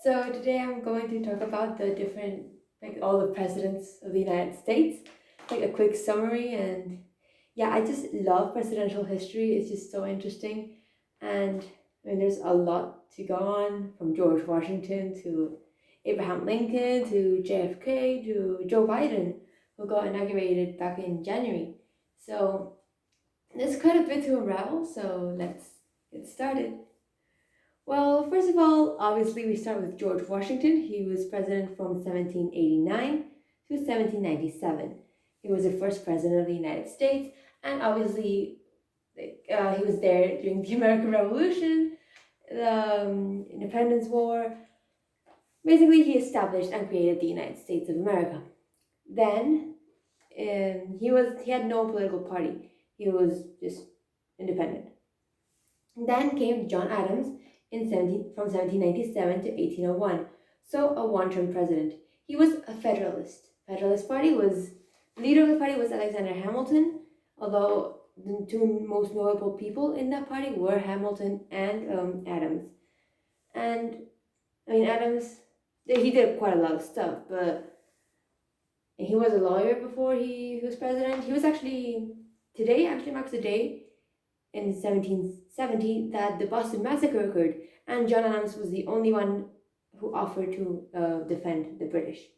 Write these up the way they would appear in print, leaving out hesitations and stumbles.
So today I'm going to talk about the different, all the presidents of the United States, a quick summary. And yeah, I just love presidential history. It's just so interesting. And there's a lot to go on, from George Washington to Abraham Lincoln to JFK to Joe Biden, who got inaugurated back in January. So there's quite a bit to unravel. So let's get started. Well, first of all, obviously, we start with George Washington. He was president from 1789 to 1797. He was the first president of the United States, and obviously, he was there during the American Revolution, the Independence War. Basically, he established and created the United States of America. Then, he had no political party. He was just independent. Then came John Adams from 1797 to 1801, so a one-term president. He was a Federalist. Leader of the party was Alexander Hamilton, although the two most notable people in that party were Hamilton and Adams. And Adams, he did quite a lot of stuff, but he was a lawyer before he was president. He was today marks the day in 1770 that the Boston Massacre occurred, and John Adams was the only one who offered to defend the British.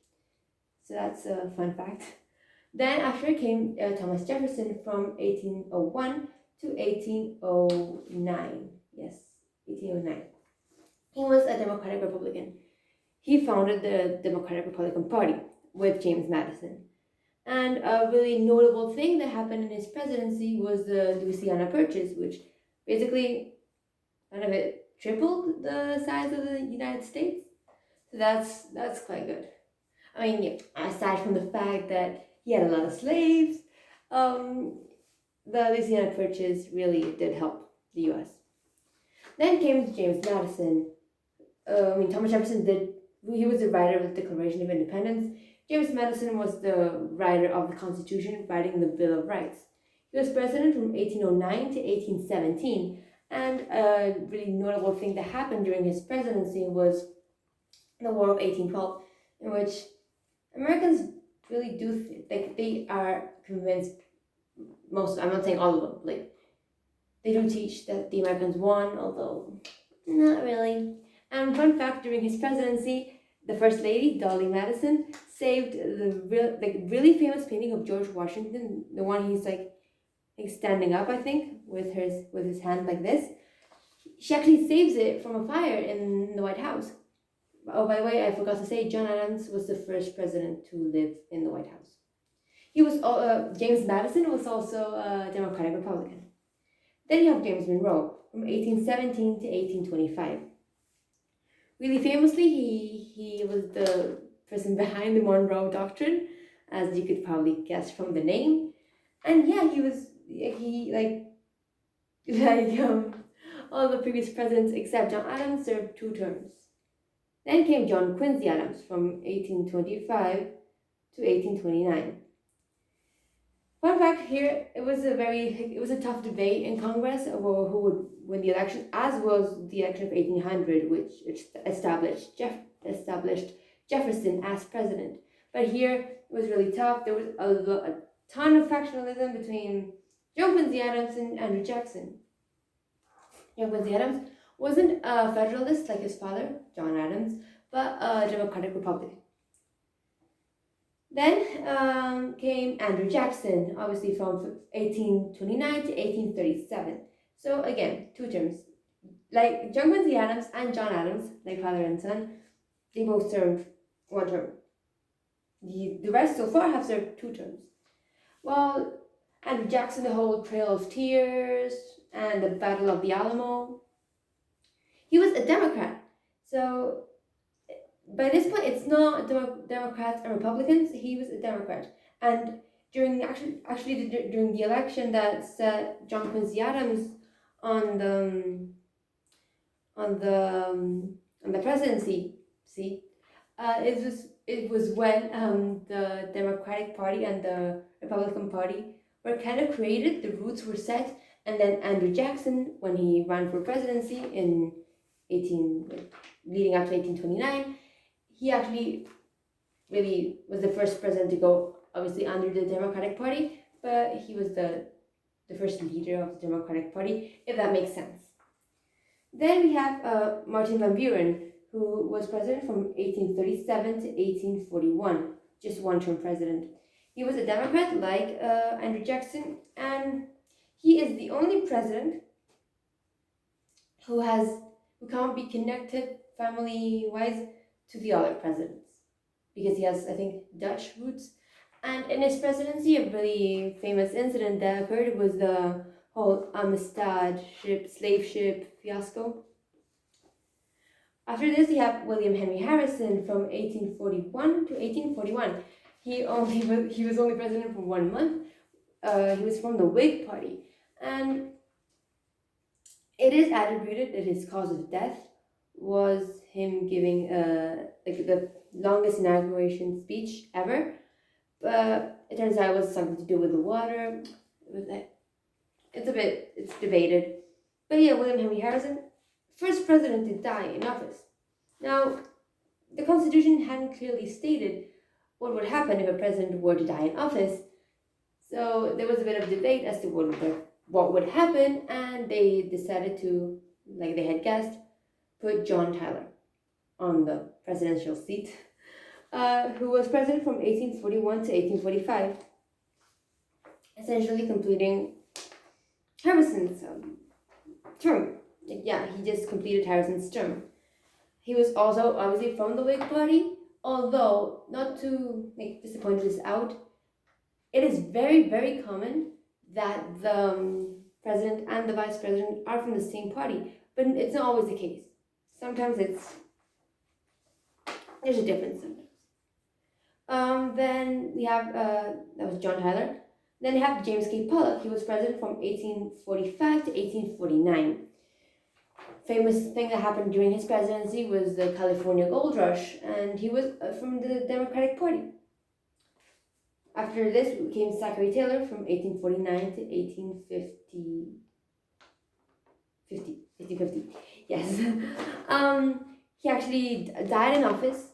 So that's a fun fact. Then after came Thomas Jefferson from 1801 to 1809. Yes, 1809. He was a Democratic Republican. He founded the Democratic Republican Party with James Madison. And a really notable thing that happened in his presidency was the Louisiana Purchase, which basically it tripled the size of the United States. So that's quite good. Aside from the fact that he had a lot of slaves, the Louisiana Purchase really did help the U.S. Then came James Madison. Thomas Jefferson he was the writer of the Declaration of Independence. James Madison was the writer of the Constitution, writing the Bill of Rights. He was president from 1809 to 1817, and a really notable thing that happened during his presidency was the War of 1812, in which Americans really they are convinced, I'm not saying all of them, they do teach that the Americans won, although not really. And fun fact, during his presidency, the First Lady, Dolly Madison, saved the really famous painting of George Washington, the one he's standing up, I think, with his hand like this. She actually saves it from a fire in the White House. Oh, by the way, I forgot to say, John Adams was the first president to live in the White House. James Madison was also a Democratic Republican. Then you have James Monroe from 1817 to 1825. Really famously, he was the person behind the Monroe Doctrine, as you could probably guess from the name. And yeah, all the previous presidents except John Adams served 2 terms. Then came John Quincy Adams from 1825 to 1829. Fun fact here, it was a tough debate in Congress over who would win the election, as was the election of 1800, which established Jefferson as president. But here it was really tough. There was a ton of factionalism between John Quincy Adams and Andrew Jackson. John Quincy Adams wasn't a Federalist like his father, John Adams, but a Democratic Republican. Then came Andrew Jackson, obviously from 1829 to 1837. So again, 2 terms. Like John Quincy Adams and John Adams, like father and son, they both served 1 term. The rest so far have served 2 terms. Well, Andrew Jackson, the whole Trail of Tears and the Battle of the Alamo, he was a Democrat. So by this point, it's not Democrats and Republicans. He was a Democrat, and during the election that set John Quincy Adams on the presidency, it was when the Democratic Party and the Republican Party were kind of created. The roots were set, and then Andrew Jackson, when he ran for presidency in leading up to 1829. He actually really was the first president to go, obviously, under the Democratic Party, but he was the first leader of the Democratic Party, if that makes sense. Then we have Martin van Buren, who was president from 1837 to 1841, just one-term president. He was a Democrat like Andrew Jackson, and he is the only president who can't be connected family-wise to the other presidents, because he has, I think, Dutch roots. And in his presidency, a really famous incident that occurred was the whole Amistad slave ship fiasco. After this, you have William Henry Harrison from 1841 to 1841. He was only president for 1 month. He was from the Whig Party, and it is attributed that his cause of death was him giving the longest inauguration speech ever. But it turns out it was something to do with the water. It's debated. But yeah, William Henry Harrison, first president to die in office. Now, the Constitution hadn't clearly stated what would happen if a president were to die in office. So there was a bit of debate as to what would happen, and they decided to, like they had guessed, put John Tyler on the presidential seat, who was president from 1841 to 1845, essentially completing Harrison's term. Yeah, he just completed Harrison's term. He was also obviously from the Whig Party, although, not to disappoint this out, it is very, very common that the president and the vice president are from the same party, but it's not always the case. Sometimes there's a difference sometimes. Then we have, that was John Tyler. Then we have James K. Pollock. He was president from 1845 to 1849. Famous thing that happened during his presidency was the California Gold Rush, and he was from the Democratic Party. After this came Zachary Taylor from 1849 to 1850. Yes. He actually died in office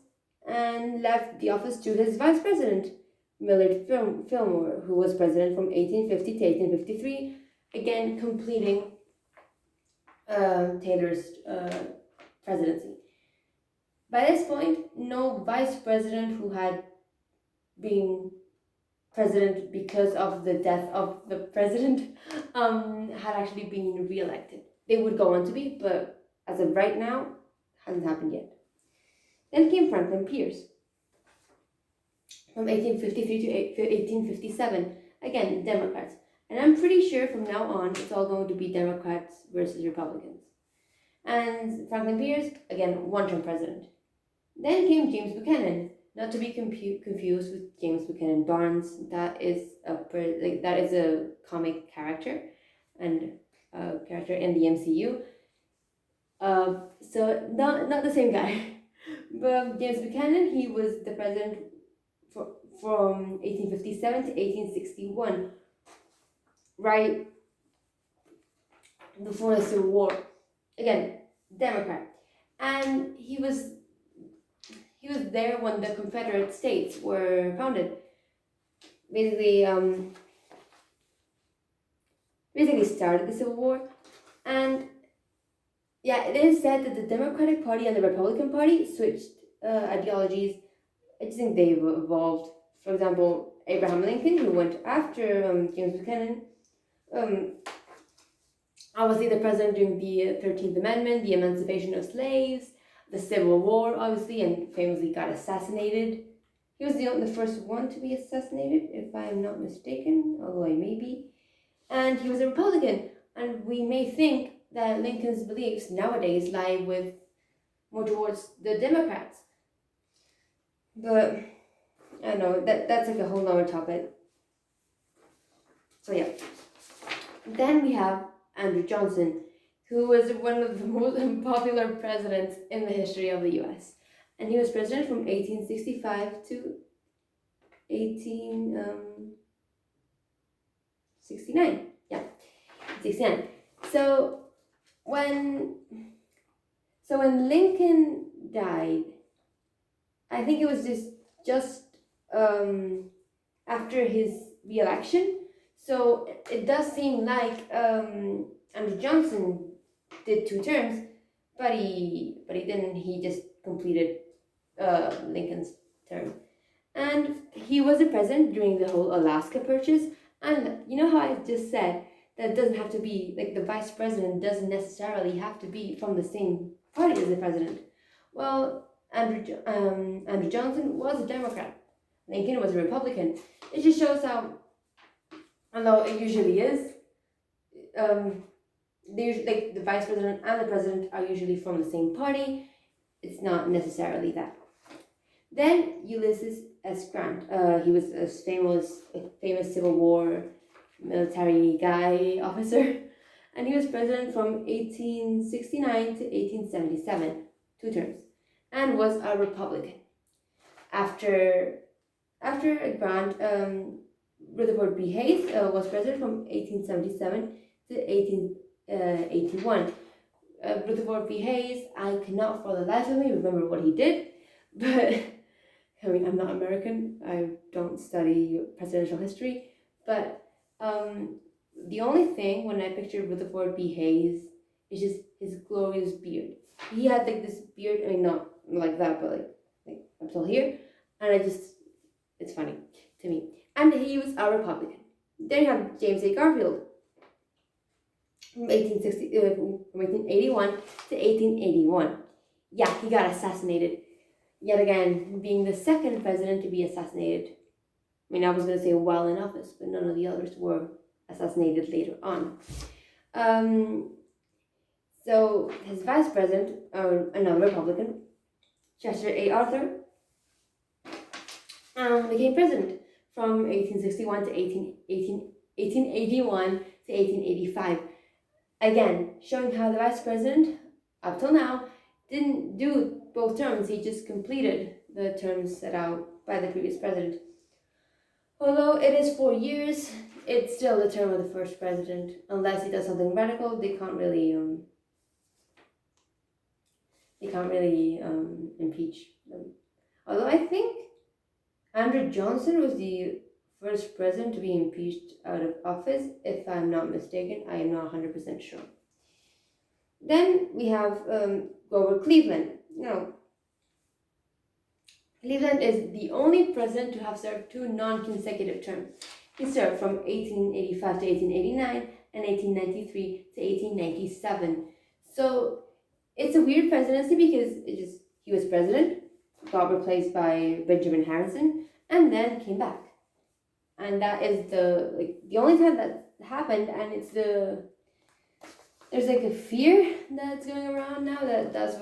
and left the office to his vice president, Millard Fillmore, who was president from 1850 to 1853, again completing Taylor's presidency. By this point, no vice president who had been president because of the death of the president had actually been re-elected. They would go on to be, but as of right now, hasn't happened yet. Then came Franklin Pierce from 1853 to 1857. Again, Democrats. And I'm pretty sure from now on, it's all going to be Democrats versus Republicans. And Franklin Pierce, again, one-term president. Then came James Buchanan, not to be confused with James Buchanan Barnes. That is a comic character and a character in the MCU. So not the same guy. But James Buchanan, he was the president from 1857 to 1861, right before the Civil War. Again, Democrat, and he was there when the Confederate States were founded. Basically started the Civil War, and yeah, it is said that the Democratic Party and the Republican Party switched ideologies. I just think they've evolved. For example, Abraham Lincoln, who went after James Buchanan, obviously the president during the 13th Amendment, the emancipation of slaves, the Civil War, obviously, and famously got assassinated. He was the first one to be assassinated, if I am not mistaken, although I may be. And he was a Republican, and we may think that Lincoln's beliefs nowadays lie more towards the Democrats. But I don't know, that's like a whole other topic. So yeah. Then we have Andrew Johnson, who was one of the most unpopular presidents in the history of the U.S. And he was president from 1865 to 1869. Yeah, 69. So So when Lincoln died, I think it was just after his re-election. So it does seem like Andrew Johnson did 2 terms, but he didn't. He just completed Lincoln's term, and he was the president during the whole Alaska Purchase. And you know how I just said that it doesn't have to be like the vice president doesn't necessarily have to be from the same party as the president. Well, Andrew Johnson was a Democrat. Lincoln was a Republican. It just shows how, although it usually is, like the vice president and the president are usually from the same party. It's not necessarily that. Then Ulysses S Grant. He was a famous Civil War military guy officer, and he was president from 1869 to 1877, 2 terms, and was a Republican. After Grant, Rutherford B. Hayes was president from 1877 to 1881. Rutherford B. Hayes, I cannot for the life of me remember what he did, but I mean, I'm not American, I don't study presidential history, but the only thing when I picture Rutherford B. Hayes is just his glorious beard. He had like this beard, I mean, not like that, but like up till here, and it's funny to me. And he was a Republican. Then you have James A. Garfield from 1881 to 1881. Yeah, he got assassinated. Yet again, being the second president to be assassinated. I mean, I was going to say while in office, but none of the others were assassinated later on. So his vice president, another Republican, Chester A. Arthur, became president from 1861 to 1881 to 1885. Again, showing how the vice president, up till now, didn't do both terms. He just completed the terms set out by the previous president. Although it is 4 years, it's still the term of the first president. Unless he does something radical, they can't really impeach them. Although I think Andrew Johnson was the first president to be impeached out of office, if I'm not mistaken. I am not 100% sure. Then we have Grover Cleveland. Now, Cleveland is the only president to have served 2 non-consecutive terms. He served from 1885 to 1889 and 1893 to 1897. So it's a weird presidency because he was president, got replaced by Benjamin Harrison, and then came back. And that is the only time that happened, and there's like a fear that's going around now that's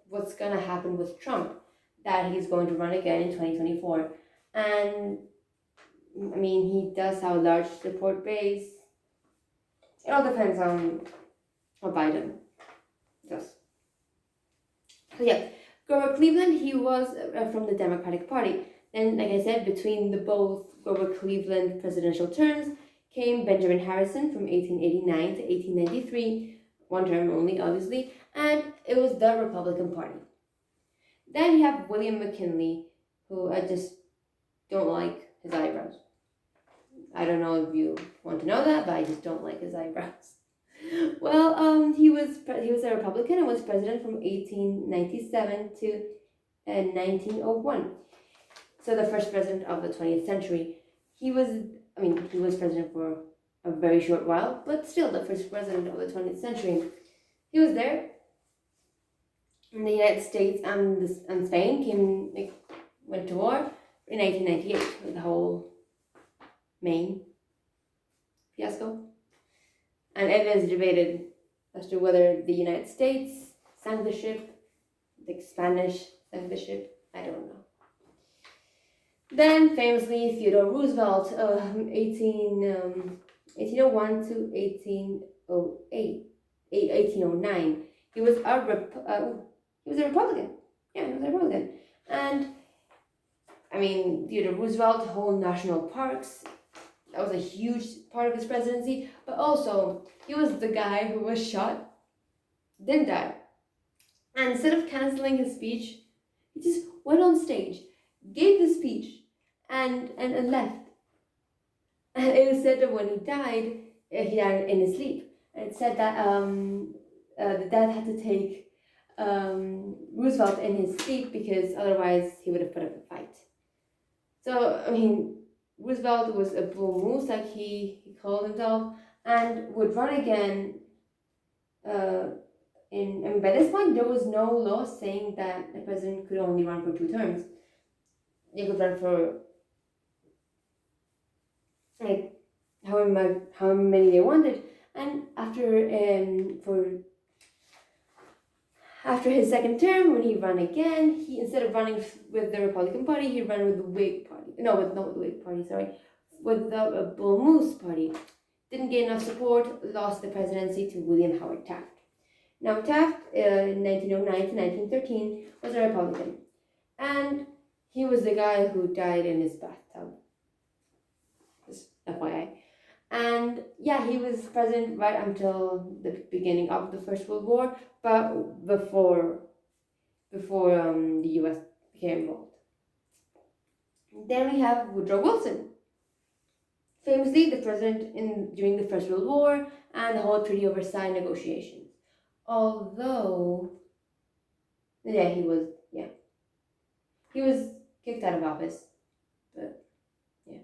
what's going to happen with Trump, that he's going to run again in 2024. And I mean, he does have a large support base. It all depends on Biden does. So yeah, Grover Cleveland, he was from the Democratic Party. Then, like I said, between the both Grover Cleveland presidential terms came Benjamin Harrison from 1889 to 1893, 1 term only, obviously, and it was the Republican Party. Then you have William McKinley, who I just don't like his eyebrows. I don't know if you want to know that, but I just don't like his eyebrows. Well, he was a Republican and was president from 1897 to 1901. So the first president of the 20th century. He was president for a very short while, but still the first president of the 20th century. He was there. And the United States and Spain went to war in 1898 with the whole Maine fiasco. And it is debated as to whether the United States sank the ship, the Spanish sank the ship, I don't know. Then, famously, Theodore Roosevelt, 1801 to 1809. He was a Republican. Yeah, he was a Republican. And, I mean, Theodore Roosevelt, whole national parks, that was a huge part of his presidency. But also, he was the guy who was shot, didn't die, And instead of canceling his speech, he just went on stage, gave the speech, and left. And it was said that when he died in his sleep. And it said that the dad had to take Roosevelt in his sleep because otherwise he would have put up a fight. So, I mean, Roosevelt was a bull moose, like he called himself, and would run again. By this point, there was no law saying that a president could only run for 2 terms. They could run for like how many they wanted, and after his second term, when he ran again, he instead of running with the Republican Party, he ran with the Whig Party. No, not with the Whig Party. Sorry, with the Bull Moose Party. Didn't get enough support. Lost the presidency to William Howard Taft. Now Taft, in 1909 to 1913, was a Republican, and he was the guy who died in his bathtub. Just FYI. And yeah, he was president right until the beginning of the First World War, but before the U.S. became involved. Then we have Woodrow Wilson, famously the president during the First World War and the whole Treaty of Versailles negotiations. Although, yeah, he was kicked out of office, but yeah.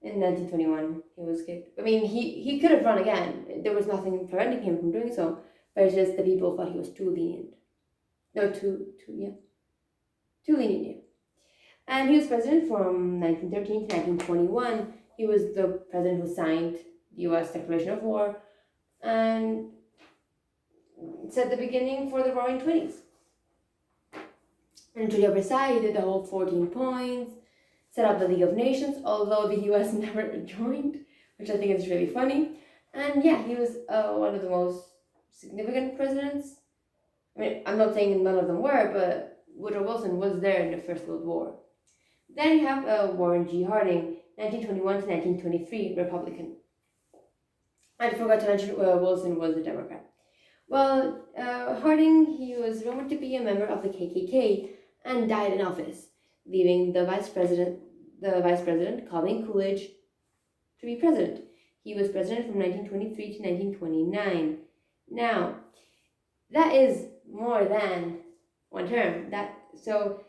In 1921, he was kicked. I mean, he could have run again. There was nothing preventing him from doing so, but it's just the people thought he was too lenient. No, too lenient, yeah. And he was president from 1913 to 1921. He was the president who signed the U.S. Declaration of War and set the beginning for the Roaring Twenties. In Treaty of Versailles, he did the whole 14 points, set up the League of Nations, although the U.S. never joined, which I think is really funny. And yeah, he was one of the most significant presidents. I mean, I'm not saying none of them were, but Woodrow Wilson was there in the First World War. Then you have Warren G. Harding, 1921 to 1923, Republican. I forgot to mention Wilson was a Democrat. Well, Harding, he was rumored to be a member of the KKK and died in office, leaving the vice president, Calvin Coolidge, to be president. He was president from 1923 to 1929. Now, that is more than one term. So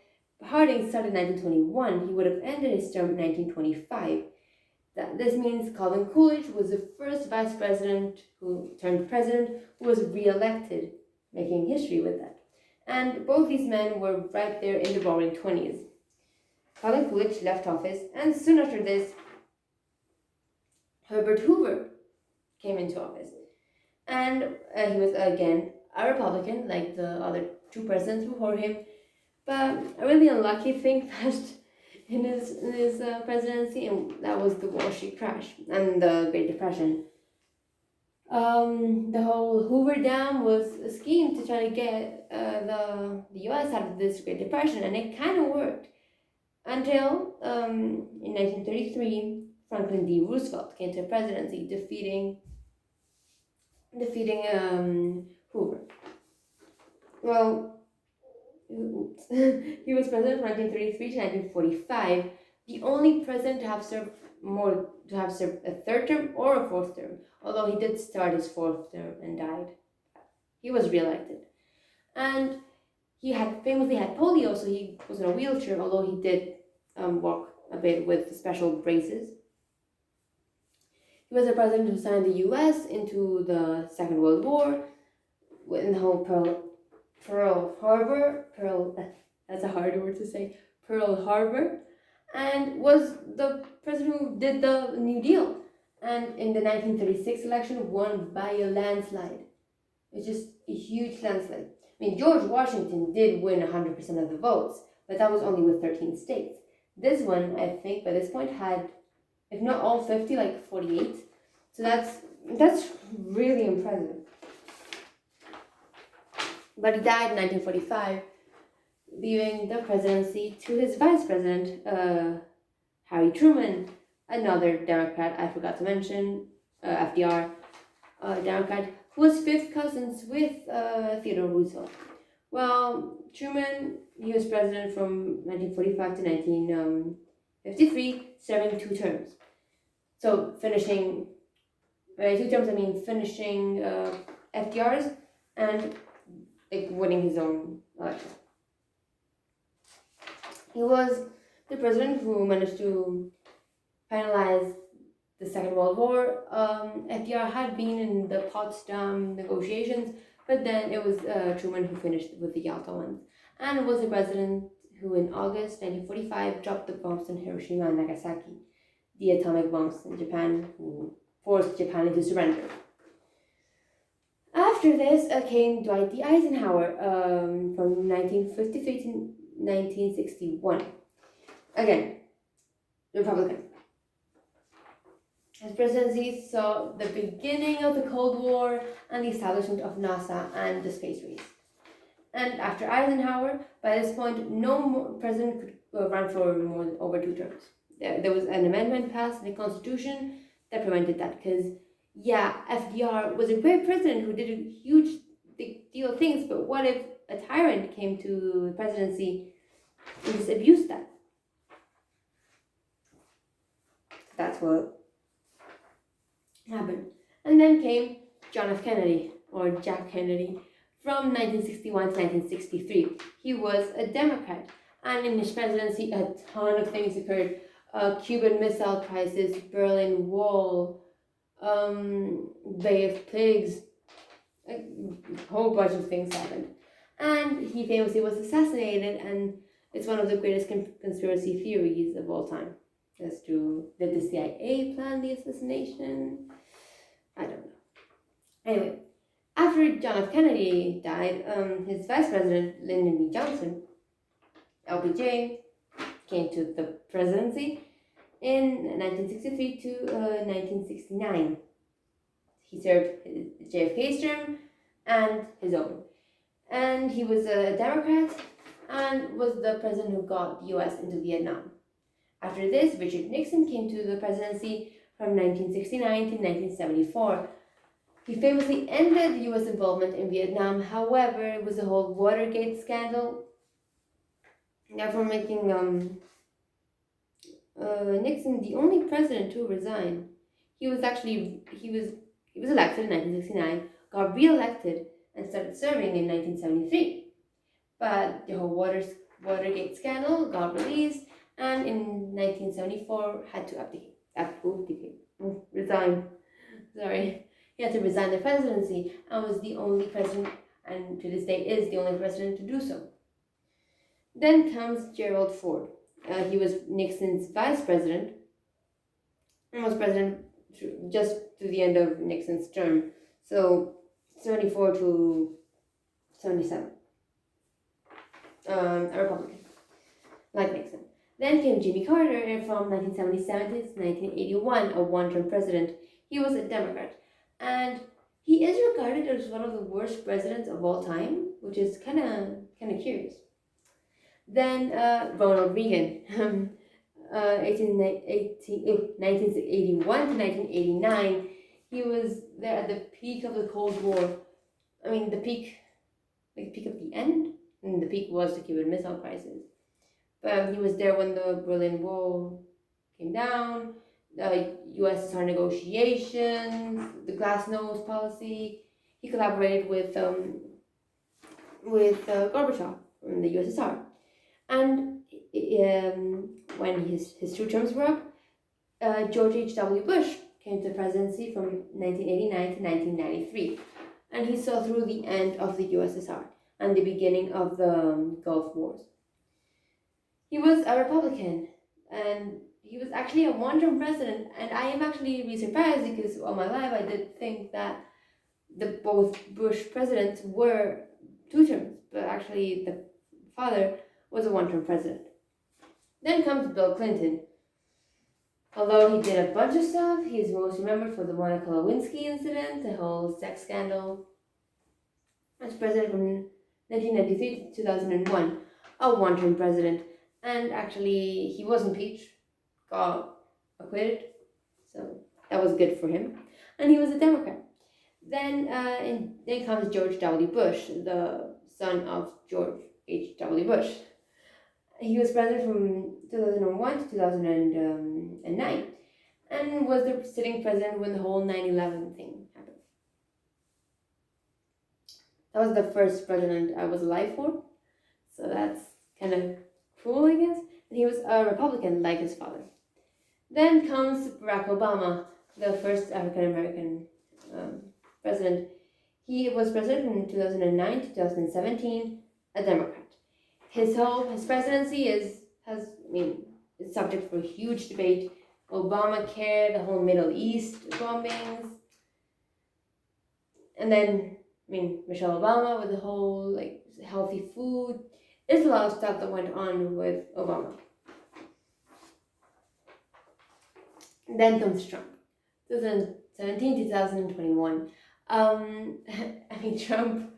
Harding started in 1921. He would have ended his term in 1925. This means Calvin Coolidge was the first vice president who turned president who was re-elected, making history with that. And both these men were right there in the Roaring Twenties. Calvin Coolidge left office, and soon after this, Herbert Hoover came into office. And he was, again, a Republican, like the other 2 presidents before him. But a really unlucky thing passed in his presidency, and that was the Wall Street crash and the Great Depression. The whole Hoover Dam was a scheme to try to get the U.S. out of this Great Depression, and it kind of worked until in 1933, Franklin D. Roosevelt came to the presidency, defeating Hoover. Well, he was president from 1933 to 1945, the only president to have served a 3rd term or a 4th term, although he did start his 4th term and died. He was re-elected. And he famously had polio, so he was in a wheelchair, although he did walk a bit with special braces. He was the president who signed the U.S. into the Second World War, in the whole Pearl Harbor, that's a hard word to say, Pearl Harbor, and was the president who did the New Deal, and in the 1936 election won by a landslide. It's just a huge landslide. I mean, George Washington did win 100% of the votes, but that was only with 13 states. This one, I think, by this point had, if not all 50, like 48. So that's really impressive. But he died in 1945, leaving the presidency to his vice president, Harry Truman, another Democrat I forgot to mention, FDR, Democrat, who was fifth cousins with Theodore Roosevelt. Well, Truman, he was president from 1945 to 1953, serving 2 terms. So finishing, by 2 terms I mean finishing FDR's and winning his own election. He was the president who managed to finalize the Second World War. FDR had been in the Potsdam negotiations, but then it was Truman who finished with the Yalta ones, and was the president who in August 1945 dropped the bombs on Hiroshima and Nagasaki, the atomic bombs in Japan, who forced Japan into surrender. After this came Dwight the Eisenhower from 1953 to 1961. Again, Republican. His presidency saw the beginning of the Cold War and the establishment of NASA and the space race. And after Eisenhower, by this point, no president could run for more than over 2 terms. There was an amendment passed in the Constitution that prevented that, because, yeah, FDR was a great president who did a huge, big deal of things, but what if a tyrant came to the presidency and just abused that? That's what happened. And then came John F. Kennedy, or Jack Kennedy, from 1961 to 1963. He was a Democrat, and in his presidency, a ton of things occurred. Cuban Missile Crisis, Berlin Wall, Bay of Pigs, a whole bunch of things happened. And he famously was assassinated, and it's one of the greatest conspiracy theories of all time. As to, did the CIA plan the assassination? I don't know. Anyway, after John F. Kennedy died, his vice president, Lyndon B. Johnson, LBJ, came to the presidency in 1963 to 1969. He served JFK's term and his own. And he was a Democrat and was the president who got the US into Vietnam. After this, Richard Nixon came to the presidency from 1969 to 1974. He famously ended US involvement in Vietnam. However, it was the whole Watergate scandal, therefore making Nixon the only president to resign. He was elected in 1969, got re-elected, and started serving in 1973. But the whole Watergate scandal got released, and in 1974 had to resign. He had to resign the presidency and was the only president, and to this day is the only president to do so. Then comes Gerald Ford. He was Nixon's vice president and was president just to the end of Nixon's term, so 74 to 77. A Republican, like Nixon. Then came Jimmy Carter from 1977 to 1981, a one-term president. He was a Democrat, and he is regarded as one of the worst presidents of all time, which is kind of curious. Then Ronald Reagan, 1981 to 1989. He was there at the peak of the Cold War. I mean, the peak of the end, and the peak was the Cuban Missile Crisis. But he was there when the Berlin Wall came down, the USSR negotiations, the Glasnost policy. He collaborated with Gorbachev in the USSR. And when his 2 terms were up, George H.W. Bush came to the presidency from 1989 to 1993. And he saw through the end of the USSR and the beginning of the Gulf Wars. He was a Republican, and he was actually a one-term president, and I am actually really surprised because all my life I did think that both Bush presidents were 2 terms, but actually the father was a one-term president. Then comes Bill Clinton. Although he did a bunch of stuff, he is most remembered for the Monica Lewinsky incident, the whole sex scandal. As president from 1993 to 2001, a one-term president. And actually, he was impeached, got acquitted, so that was good for him. And he was a Democrat. Then comes George W. Bush, the son of George H.W. Bush. He was president from 2001 to 2009 and was the sitting president when the whole 9/11 thing happened. That was the first president I was alive for, so that's kind of cool, I guess. And he was a Republican like his father. Then comes Barack Obama, the first African American president. He was president from 2009 to 2017, a Democrat. His presidency is subject for huge debate. Obamacare, the whole Middle East bombings, and then Michelle Obama with the whole healthy food. There's a lot of stuff that went on with Obama. Then comes Trump, 2017 2021. Trump.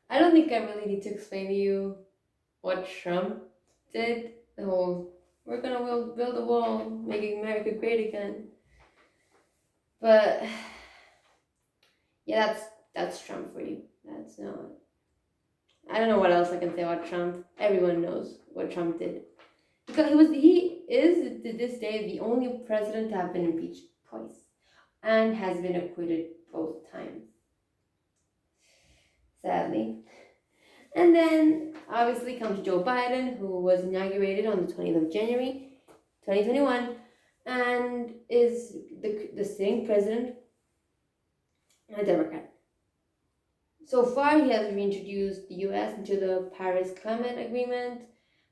I don't think I really need to explain to you what Trump did. The whole "we're gonna build a wall, making America great again." But yeah, that's Trump for you. That's not. I don't know what else I can say about Trump. Everyone knows what Trump did. Because he is to this day the only president to have been impeached twice, and has been acquitted both times. Sadly. And then obviously comes Joe Biden, who was inaugurated on the 20th of January, 2021, and is the sitting president, a Democrat. So far, he has reintroduced the U.S. into the Paris Climate Agreement,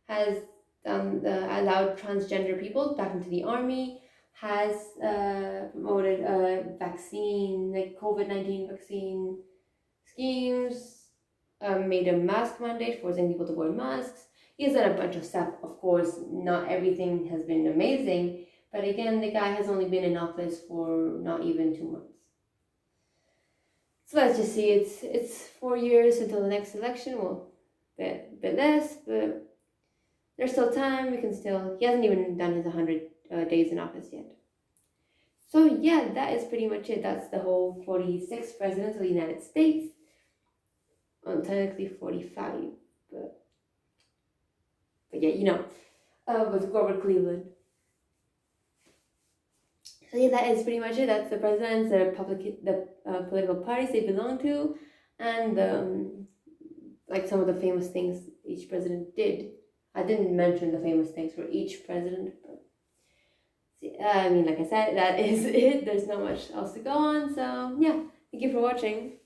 has allowed transgender people back into the army, has promoted a vaccine, COVID-19 vaccine schemes, made a mask mandate, forcing people to wear masks. He's done a bunch of stuff. Of course, not everything has been amazing, but again, the guy has only been in office for not even 2 months. So let's just see, it's 4 years until the next election. Well, a bit less, but there's still time. He hasn't even done his 100 days in office yet. So yeah, that is pretty much it. That's the whole 46 presidents of the United States. Well, technically 45, but yeah, with Grover Cleveland. So yeah, that is pretty much it. That's the presidents, the political parties they belong to, and some of the famous things each president did. I didn't mention the famous things for each president, but like I said, that is it. There's not much else to go on. So yeah, thank you for watching.